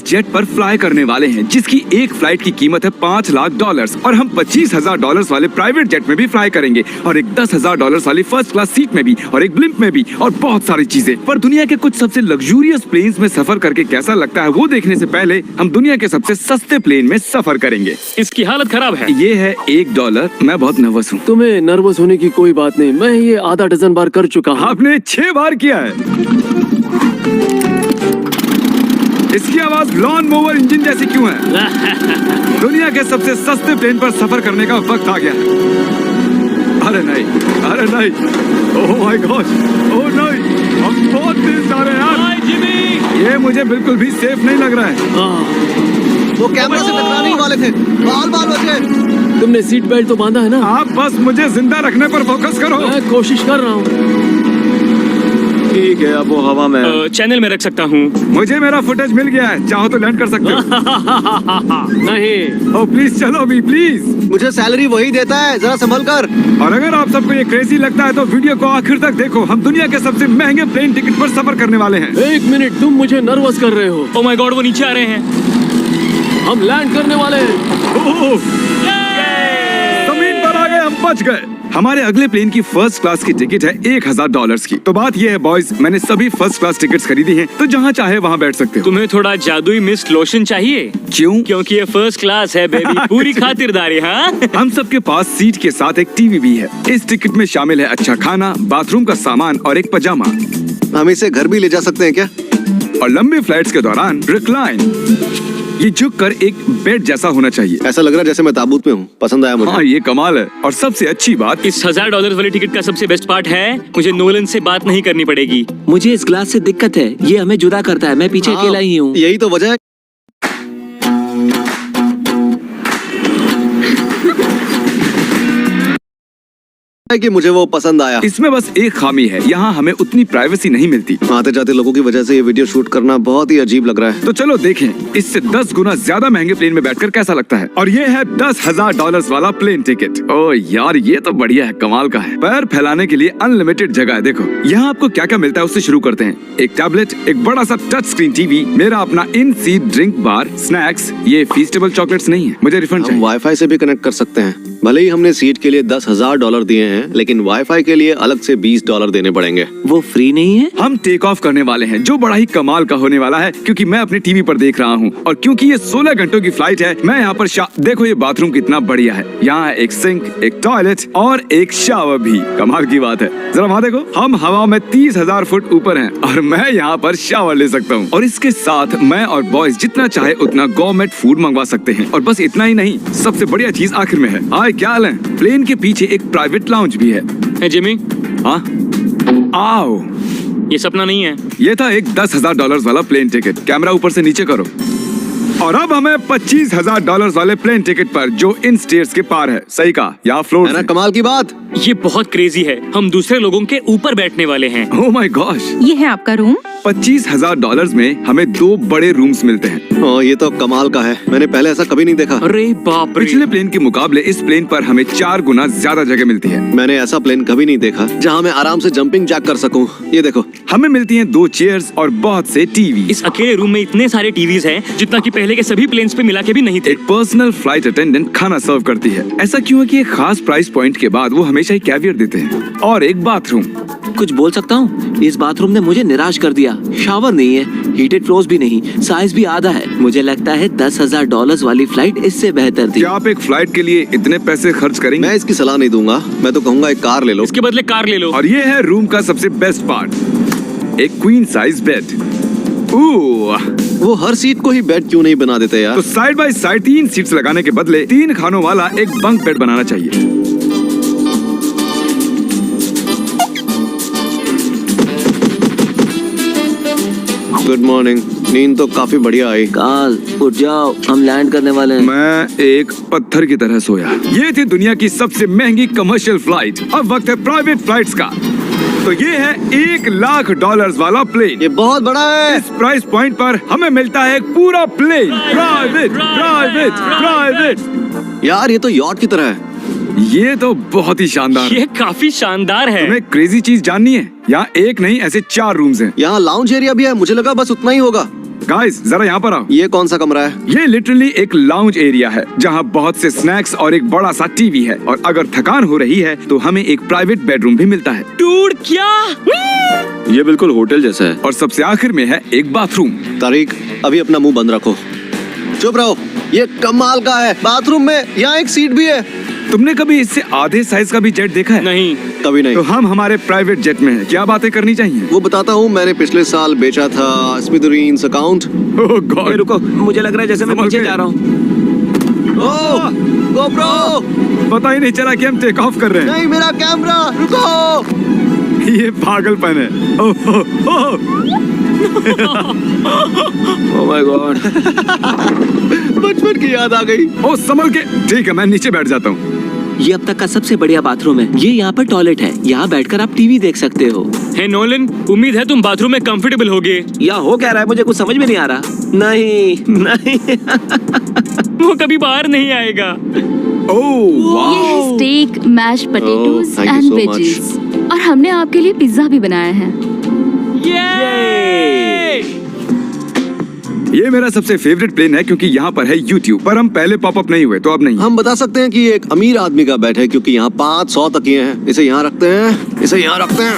Jet पर fly करने वाले हैं जिसकी एक फ्लाइट की कीमत है $5 लाख और हम $25,000 वाले प्राइवेट जेट में भी फ्लाई करेंगे और एक $10,000 वाली फर्स्ट क्लास सीट में भी और एक ब्लिम्प में भी और बहुत सारी चीजें। पर दुनिया के कुछ सबसे लग्जूरियस प्लेन्स में सफर करके कैसा लगता है वो देखने से पहले हम दुनिया के सबसे सस्ते प्लेन में सफर करेंगे। इसकी हालत खराब है। ये है $1। मैं बहुत नर्वस हूँ। तुम्हें नर्वस होने की कोई बात नहीं, मैं ये आधा डजन बार कर चुका हूँ। आपने 6 बार किया है। इसकी आवाज लॉन मोवर इंजन जैसी क्यों है? दुनिया के सबसे सस्ते प्लेन पर सफर करने का वक्त आ गया। अरे नहीं, अरे नहीं, ओह माय गॉड, ओह नहीं, हम बहुत तेज जा रहे हैं यार। हाय जिमी, ये मुझे बिल्कुल भी सेफ नहीं लग रहा है। वो कैमरे से टकराने ही वाले थे। बाल बाल बचे। तुमने सीट बेल्ट तो बांधा है ना? आप बस मुझे जिंदा रखने पर फोकस करो। मैं कोशिश कर रहा हूँ। ठीक है, अब वो हवा में चैनल में रख सकता हूँ। मुझे मेरा फुटेज मिल गया है, चाहो तो लैंड कर सकते हो। नहीं, ओह प्लीज चलो अभी प्लीज। मुझे सैलरी वही देता है, जरा संभल कर। और अगर आप सबको ये क्रेजी लगता है तो वीडियो को आखिर तक देखो। हम दुनिया के सबसे महंगे प्लेन टिकट पर सफर करने वाले हैं। 1 मिनट, तुम मुझे नर्वस कर रहे हो। ओह माय गॉड, वो नीचे आ रहे हैं। हम लैंड करने वाले हैं। ओह, जमीन पर आ गए, हम बच गए। हमारे अगले प्लेन की फर्स्ट क्लास की टिकट है $1,000 की। तो बात ये है बॉयज, मैंने सभी फर्स्ट क्लास टिकट्स खरीदी हैं, तो जहाँ चाहे वहाँ बैठ सकते हो। तुम्हें थोड़ा जादुई मिस्ट लोशन चाहिए? क्यों? क्योंकि ये फर्स्ट क्लास है बेबी, पूरी खातिरदारी। हाँ, हम सबके पास सीट के साथ एक टीवी भी है। इस टिकट में शामिल है अच्छा खाना, बाथरूम का सामान और एक पजामा। हम इसे घर भी ले जा सकते हैं क्या? और लंबी फ्लाइट्स के दौरान रिक्लाइन, ये झुक कर एक बेड जैसा होना चाहिए। ऐसा लग रहा है जैसे मैं ताबूत में हूँ। पसंद आया मुझे। हाँ ये कमाल है। और सबसे अच्छी बात, इस $1,000 वाली टिकट का सबसे बेस्ट पार्ट है, मुझे नोलन से बात नहीं करनी पड़ेगी। मुझे इस ग्लास से दिक्कत है, ये हमें जुदा करता है। मैं पीछे हाँ, अकेला ही हूँ। यही तो वजह है। कि मुझे वो पसंद आया। इसमें बस एक खामी है, यहाँ हमें उतनी प्राइवेसी नहीं मिलती। आते जाते लोगों की वजह से ये वीडियो शूट करना बहुत ही अजीब लग रहा है। तो चलो देखें इससे 10 गुना ज्यादा महंगे प्लेन में बैठकर कैसा लगता है। और ये है $10,000 वाला प्लेन टिकट। ओ यार ये तो बढ़िया है, कमाल का है। पैर फैलाने के लिए अनलिमिटेड जगह है। देखो यहाँ आपको क्या क्या मिलता है उससे शुरू करते हैं। एक टैबलेट, एक बड़ा सा टच स्क्रीन टीवी, मेरा अपना इन सीट ड्रिंक बार, स्नैक्स। ये फीस्टेबल चॉकलेट्स नहीं है, मुझे रिफंड हम चाहिए। वाईफाई से भी कनेक्ट कर सकते हैं। भले ही हमने सीट के लिए $10,000 दिए हैं, लेकिन वाईफाई के लिए अलग से $20 देने पड़ेंगे। वो फ्री नहीं है? हम टेक ऑफ करने वाले हैं, जो बड़ा ही कमाल का होने वाला है क्योंकि मैं अपने टीवी पर देख रहा हूँ। और क्योंकि ये 16 घंटों की फ्लाइट है, मैं यहाँ पर देखो ये बाथरूम कितना बढ़िया है। यहाँ है एक सिंक, एक टॉयलेट और एक शावर भी। कमाल की बात है, जरा वहाँ देखो। हम हवा में 30,000 फुट ऊपर हैं और मैं यहाँ पर शावर ले सकता हूँ। और इसके साथ मैं और बॉयज जितना चाहे उतना गवर्नमेंट फूड मंगवा सकते हैं। और बस इतना ही नहीं, सबसे बढ़िया चीज आखिर में है। हाय क्या हाल है? प्लेन के पीछे एक प्राइवेट लाउंज भी है। है जिमी, हाँ आओ, ये सपना नहीं है। ये था एक $10,000 वाला प्लेन टिकट। कैमरा ऊपर से नीचे करो। और अब हमें $25,000 वाले प्लेन टिकट पर, जो इन स्टेयर्स के पार है। सही कहा, यहाँ फ्लोर है ना कमाल की बात। ये बहुत क्रेजी है, हम दूसरे लोगों के ऊपर बैठने वाले हैं। ओह माय गॉश, ये है आपका रूम। $25,000 में हमें 2 बड़े रूम्स मिलते हैं। ओ, ये तो कमाल का है, मैंने पहले ऐसा कभी नहीं देखा। अरे बाप रे, पिछले प्लेन के मुकाबले इस प्लेन पर हमें 4 गुना ज्यादा जगह मिलती है। मैंने ऐसा प्लेन कभी नहीं देखा जहाँ मैं आराम से जंपिंग जैक कर सकूं। ये देखो, हमें मिलती हैं 2 चेयर्स और बहुत से टीवी। इस अकेले रूम में इतने सारे टीवीज हैं जितना कि पहले के सभी प्लेन्स पे मिला के भी नहीं थे। एक पर्सनल फ्लाइट अटेंडेंट खाना सर्व करती है। ऐसा क्यों है कि एक खास प्राइस पॉइंट के बाद वो हमेशा ही कैवियर देते हैं। और एक बाथरूम। कुछ बोल सकता हूँ? इस बाथरूम ने मुझे निराश कर दिया। शावर नहीं है, हीटेड फ्लोर्स भी नहीं, साइज भी आधा है। मुझे लगता है $10,000 वाली फ्लाइट इससे बेहतर थी। क्या आप एक फ्लाइट के लिए इतने पैसे खर्च करेंगे? मैं इसकी सलाह नहीं दूंगा। मैं तो कहूँगा एक कार ले लो। इसके बदले कार ले लो। और ये है रूम का सबसे बेस्ट पार्ट, एक क्वीन साइज बेड। वो हर सीट को ही बेड क्यों नहीं बना देते यार? तो साइड बाय साइड 3 सीट्स लगाने के बदले 3 खानों वाला एक बंक बेड बनाना चाहिए। Good morning. नींद तो काफी बढ़िया आई। काल उठ जाओ, हम लैंड करने वाले हैं। मैं एक पत्थर की तरह सोया। ये थी दुनिया की सबसे महंगी कमर्शियल फ्लाइट। अब वक्त है प्राइवेट फ्लाइट्स का। तो ये है $1 लाख वाला प्लेन। ये बहुत बड़ा है। इस प्राइस पॉइंट पर हमें मिलता है एक पूरा प्लेन। Private private private. यार ये तो यॉट की तरह है। ये तो बहुत ही शानदार है। ये काफी शानदार है। तुम्हें क्रेजी चीज जाननी है? यहाँ एक नहीं ऐसे 4 रूम्स हैं। यहाँ लाउंज एरिया भी है, मुझे लगा बस उतना ही होगा। गाइस जरा यहाँ पर आओ। ये कौन सा कमरा है? ये लिटरली एक लाउंज एरिया है जहाँ बहुत से स्नैक्स और एक बड़ा सा टीवी है, और अगर थकान हो रही है तो हमें एक प्राइवेट बेडरूम भी मिलता है। डूड क्या? ये बिल्कुल होटल जैसा है। और सबसे आखिर में है एक बाथरूम। तारिक, अभी अपना मुंह बंद रखो। चुप रहो। ये कमाल का है। बाथरूम में यहाँ एक सीट भी है। तुमने कभी इससे आधे साइज का भी जेट देखा है? नहीं। कभी नहीं। तो हम हमारे प्राइवेट जेट में हैं। क्या बातें करनी चाहिए? वो बताता हूँ, मैंने पिछले साल बेचा था स्मिथेरियंस अकाउंट। ओह गॉड। रुको, मुझे लग रहा है जैसे मैं संभल पीछे के। जा रहा हूँ। ओह, GoPro! पता ही नहीं चला कि हम टेक ऑफ कर रहे हैं। नहीं, मेरा कैमरा, रुको। ये पागलपन है। Oh, oh, oh. Oh my God. बचपन की याद आ गई। ओह संभल के। ठीक है, मैं नीचे बैठ जाता हूँ। ये अब तक का सबसे बढ़िया बाथरूम है। ये यहाँ पर टॉयलेट है। यहाँ बैठकर आप टीवी देख सकते हो। हे नोलन, उम्मीद है तुम बाथरूम में कंफर्टेबल होगे। या हो क्या रहा है, मुझे कुछ समझ में नहीं आ रहा। नहीं नहीं। वो कभी बाहर नहीं आएगा। ओह ये वाह। है steak, mash potatoes thank you and so veggies, और हमने आपके लिए पिज्जा भी बनाया है। ये मेरा सबसे फेवरेट प्लेन है क्योंकि यहाँ पर है YouTube, पर हम पहले पॉपअप नहीं हुए तो अब नहीं। हम बता सकते हैं कि ये एक अमीर आदमी का बेड है क्योंकि यहाँ 500 तकिए हैं। इसे यहाँ रखते हैं, इसे यहाँ रखते हैं।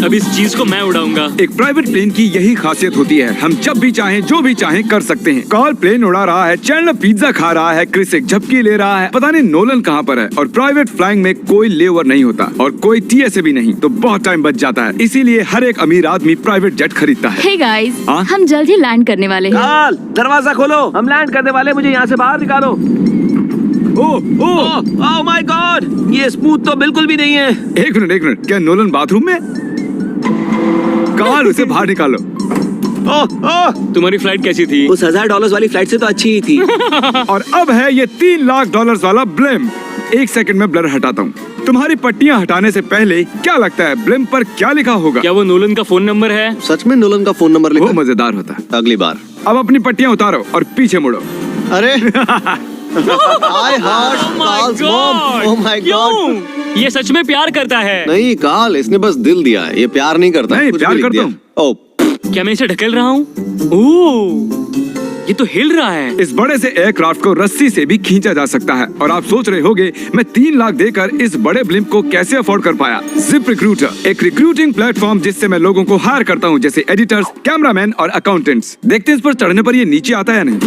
अब इस चीज को मैं उड़ाऊंगा। एक प्राइवेट प्लेन की यही खासियत होती है, हम जब भी चाहें जो भी चाहें कर सकते हैं। कार्ल प्लेन उड़ा रहा है, चैंडलर पिज्जा खा रहा है, क्रिस एक झपकी ले रहा है, पता नहीं नोलन कहाँ पर है। और प्राइवेट फ्लाइंग में कोई लेवर नहीं होता और कोई TSA भी नहीं, तो बहुत टाइम बच जाता है। इसीलिए हर एक अमीर आदमी प्राइवेट जेट खरीदता है। हे गाइस, हाँ? हम जल्द ही लैंड करने वाले हैं। काल, दरवाजा खोलो, हम लैंड करने वाले। मुझे यहाँ से बाहर निकालो। ओह ओह, ओह माय गॉड, ये स्मूथ तो बिल्कुल भी नहीं है। एक मिनट, क्या नोलन बाथरूम में? कार्ल, उसे बाहर निकालो। ओह ओह, तुम्हारी फ्लाइट कैसी थी? उस $1000 वाली फ्लाइट से तो अच्छी ही थी। और अब है ये $3 लाख वाला ब्लिम। एक सेकंड में ब्लर हटाता हूँ। तुम्हारी पट्टियाँ हटाने से पहले क्या लगता है ब्लिम पर क्या लिखा होगा? क्या वो नोलन का फोन नंबर है? सच में नोलन का फोन नंबर वो लिखा? मजेदार होता। अगली बार। अब अपनी पट्टियाँ उतारो और पीछे मुड़ो। अरे I heart Carl's mom. Oh my God. क्यों? ये सच में प्यार करता है। नहीं कार्ल, इसने बस दिल दिया है। ये प्यार नहीं करता। नहीं, कुछ प्यार भी लिख करता दिया। ओह, क्या मैं इसे ढकेल रहा हूँ? ओह, ये तो हिल रहा है। इस बड़े से एयरक्राफ्ट को रस्सी से भी खींचा जा सकता है। और आप सोच रहे होंगे मैं 3 लाख देकर इस बड़े ब्लिम्प को कैसे अफोर्ड कर पाया। जिप रिक्रूटर, एक रिक्रूटिंग प्लेटफॉर्म जिससे मैं लोगों को हायर करता हूँ, जैसे एडिटर्स, कैमरामैन और अकाउंटेंट्स। देखते हैं इस पर चढ़ने पर ये नीचे आता है या नहीं।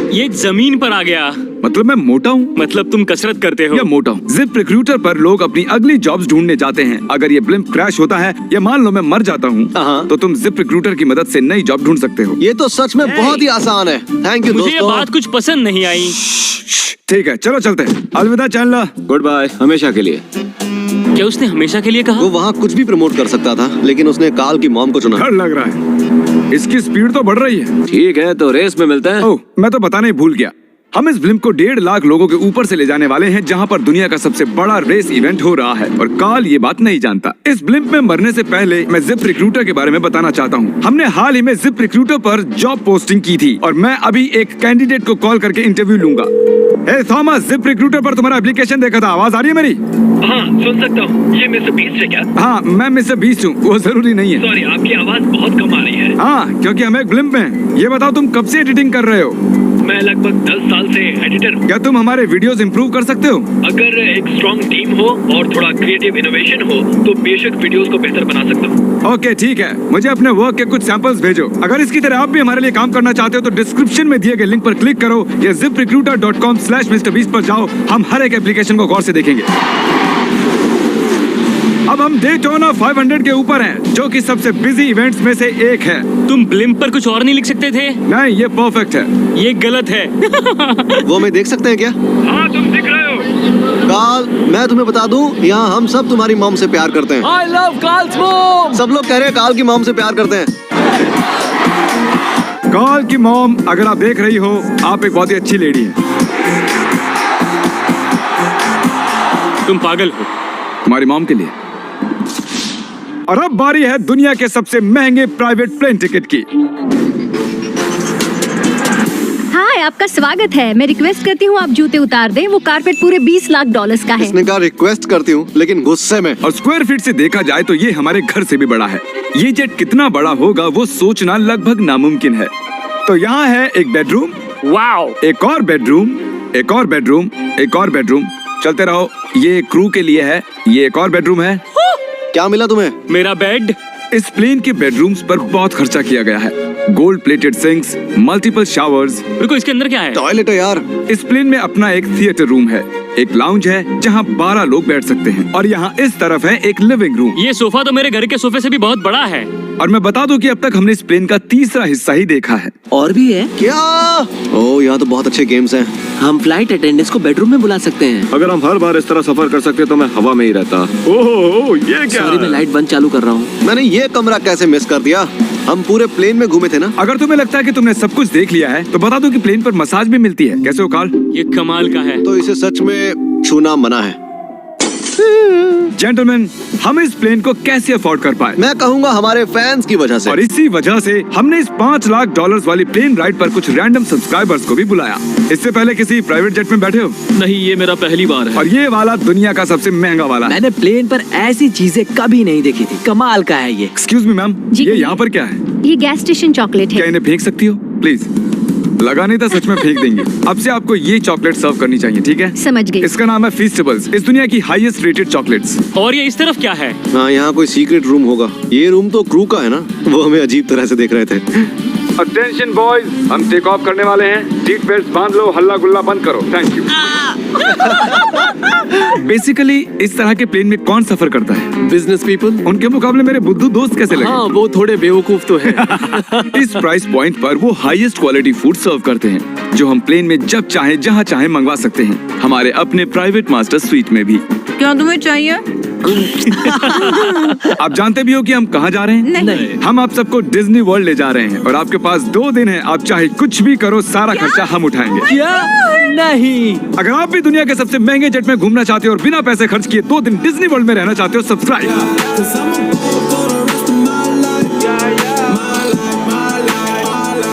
ये जमीन पर आ गया। मतलब मैं मोटा हूँ? मतलब तुम कसरत करते हो? या मोटा हूँ। जिप रिक्रूटर पर लोग अपनी अगली जॉब्स ढूंढने जाते हैं। अगर ये ब्लिम्प क्रैश होता है या मान लो मैं मर जाता हूँ, हाँ। तो तुम जिप रिक्रूटर की मदद से नई जॉब ढूंढ सकते हो। ये तो सच में बहुत ही आसान है। थैंक यू मुझे ये दोस्तों। बात कुछ पसंद नहीं आई। ठीक है, चलो चलते हैं। अलविदा चैंडलर। गुड बाय, हमेशा के लिए। क्या उसने हमेशा के लिए कहा? वो वहाँ कुछ भी प्रमोट कर सकता था, लेकिन उसने कार्ल की मॉम को चुना। डर लग रहा है। इसकी स्पीड तो बढ़ रही है। ठीक है, तो रेस में मिलते हैं। ओह, मैं तो बताना ही भूल गया। हम इस ब्लिम्प को 1.5 लाख लोगों के ऊपर से ले जाने वाले हैं, जहां पर दुनिया का सबसे बड़ा रेस इवेंट हो रहा है। और कार्ल ये बात नहीं जानता। इस ब्लिम्प में मरने से पहले मैं जिप रिक्रूटर के बारे में बताना चाहता हूँ। हमने हाल ही में जिप रिक्रूटर पर जॉब पोस्टिंग की थी और मैं अभी एक कैंडिडेट को कॉल करके इंटरव्यू लूंगा। हे थॉमस, जिप रिक्रूटर पर तुम्हारा एप्लीकेशन देखा था। आवाज आ रही है मेरी? हाँ, सुन सकता हूँ। ये मिस्टर बीस्ट है क्या? हाँ, मैं मिस्टर बीस्ट हूँ। वो जरूरी नहीं है। सॉरी, आपकी आवाज बहुत कम आ रही है। हाँ, क्योंकि हम एक ब्लिम्प में हैं। ये बताओ, तुम कब से एडिटिंग कर रहे हो? मैं लगभग 10 साल से एडिटर हूँ। क्या तुम हमारे वीडियोस इंप्रूव कर सकते हो? अगर एक स्ट्रॉन्ग टीम हो और थोड़ा क्रिएटिव इनोवेशन हो तो बेशक वीडियोस को बेहतर बना सकता हूँ। ओके, ठीक है। मुझे अपने वर्क के कुछ सैंपल्स भेजो। अगर इसकी तरह आप भी हमारे लिए काम करना चाहते हो तो डिस्क्रिप्शन में दिए गए लिंक पर क्लिक करो या ziprecruiter.com/MrBeast पर जाओ। हम हर एक एप्लीकेशन को गौर से देखेंगे। अब हम डेटोना 500 के ऊपर हैं, जो कि सबसे बिजी इवेंट्स में से एक है। तुम ब्लिम्प पर कुछ और नहीं लिख सकते थे? नहीं, ये परफेक्ट है। ये गलत है। वो मैं देख सकते हैं क्या? हाँ, तुम दिख रहे हो। कार्ल, मैं तुम्हें बता दूं, यहाँ हम सब तुम्हारी मॉम से प्यार करते हैं। I love Carl's mom. सब लोग कह रहे हैं कार्ल की मॉम से प्यार करते हैं। कार्ल की मॉम, अगर आप देख रही हो, आप एक बहुत ही अच्छी लेडी है। तुम पागल हो। तुम्हारी मॉम के लिए। और अब बारी है दुनिया के सबसे महंगे प्राइवेट प्लेन टिकट की। हाय, आपका स्वागत है। मैं रिक्वेस्ट करती हूँ आप जूते उतार दें। वो कारपेट पूरे 20 लाख डॉलर्स का है। इसने कहा रिक्वेस्ट करती हूँ, लेकिन गुस्से में। और स्क्वायर फीट से देखा जाए तो ये हमारे घर से भी बड़ा है। ये जेट कितना बड़ा होगा वो सोचना लगभग नामुमकिन है। तो यहाँ है एक बेडरूम, वाओ, एक और बेडरूम, एक और बेडरूम, एक और बेडरूम। चलते रहो। ये क्रू के लिए है। ये एक और बेडरूम है। क्या मिला तुम्हें? मेरा बेड। इस प्लेन के बेडरूम्स पर बहुत खर्चा किया गया है। Gold plated sinks, multiple showers. रुको, इसके अंदर क्या है? टॉयलेट है यार। इस प्लेन में अपना एक थिएटर रूम है, एक लाउंज है जहाँ 12 लोग बैठ सकते हैं, और यहाँ इस तरफ है एक लिविंग रूम। ये सोफा तो मेरे घर के सोफे से भी बहुत बड़ा है। और मैं बता दूं कि अब तक हमने इस प्लेन का तीसरा हिस्सा ही देखा है। और भी है। क्या? ओह, यहाँ तो बहुत अच्छे गेम्स हैं। हम फ्लाइट अटेंडेंट्स को बेडरूम में बुला सकते हैं। अगर हम हर बार इस तरह सफर कर सकते तो मैं हवा में ही रहता। ओह, ये क्या? सॉरी, मैं लाइट बंद चालू कर रहा हूँ। मैंने ये कमरा कैसे मिस कर दिया? हम पूरे प्लेन में घूमे थे ना। अगर तुम्हें लगता है कि तुमने सब कुछ देख लिया है तो बता दो कि प्लेन पर मसाज भी मिलती है। कैसे हो कार्ल? ये कमाल का है। तो इसे सच में छूना मना है। जेंटलमैन, हम इस प्लेन को कैसे अफोर्ड कर पाए? मैं कहूँगा हमारे फैंस की वजह से। और इसी वजह से हमने इस 5 लाख डॉलर्स वाली प्लेन राइड पर कुछ रैंडम सब्सक्राइबर्स को भी बुलाया। इससे पहले किसी प्राइवेट जेट में बैठे हो? नहीं, ये मेरा पहली बार है। और ये वाला दुनिया का सबसे महंगा वाला है। मैंने प्लेन पर ऐसी चीजें कभी नहीं देखी थी। कमाल का है ये। एक्सक्यूज मी मैम, जी ये कहिए। यहाँ पर क्या है? ये गैस स्टेशन चॉकलेट क्या है। इन्हें फेंक सकती हो प्लीज? लगा नहीं था, सच में फेंक देंगे। अब से आपको ये चॉकलेट सर्व करनी चाहिए, ठीक है? समझ गई। इसका नाम है फीस्टेबल्स, इस दुनिया की हाईएस्ट रेटेड चॉकलेट्स। और ये इस तरफ क्या है? हाँ, यहाँ कोई सीक्रेट रूम होगा। ये रूम तो क्रू का है ना। वो हमें अजीब तरह से देख रहे थे। अटेंशन बॉयज, हम टेक ऑफ करने वाले हैं। सीट बेल्ट बांध लो, हल्ला गुल्ला बंद करो। Thank you. बेसिकली इस तरह के प्लेन में कौन सफर करता है? Business people. उनके मुकाबले मेरे बुद्धू दोस्त कैसे लगे? हाँ, वो थोड़े बेवकूफ तो है। इस प्राइस पॉइंट पर वो हाईएस्ट क्वालिटी फूड सर्व करते हैं, जो हम प्लेन में जब चाहे जहाँ चाहे मंगवा सकते हैं, हमारे अपने प्राइवेट मास्टर स्वीट में भी। क्या तुम्हें चाहिए? आप जानते भी हो कि हम कहाँ जा रहे हैं? नहीं। हम आप सबको डिज्नी वर्ल्ड ले जा रहे हैं, और आपके पास 2 दिन है। आप चाहे कुछ भी करो, सारा खर्चा हम उठाएंगे। क्या? नहीं। अगर आप भी दुनिया के सबसे महंगे जेट में घूमना चाहते हो और बिना पैसे खर्च किए 2 दिन डिज्नी वर्ल्ड में रहना चाहते हो, सब्सक्राइब।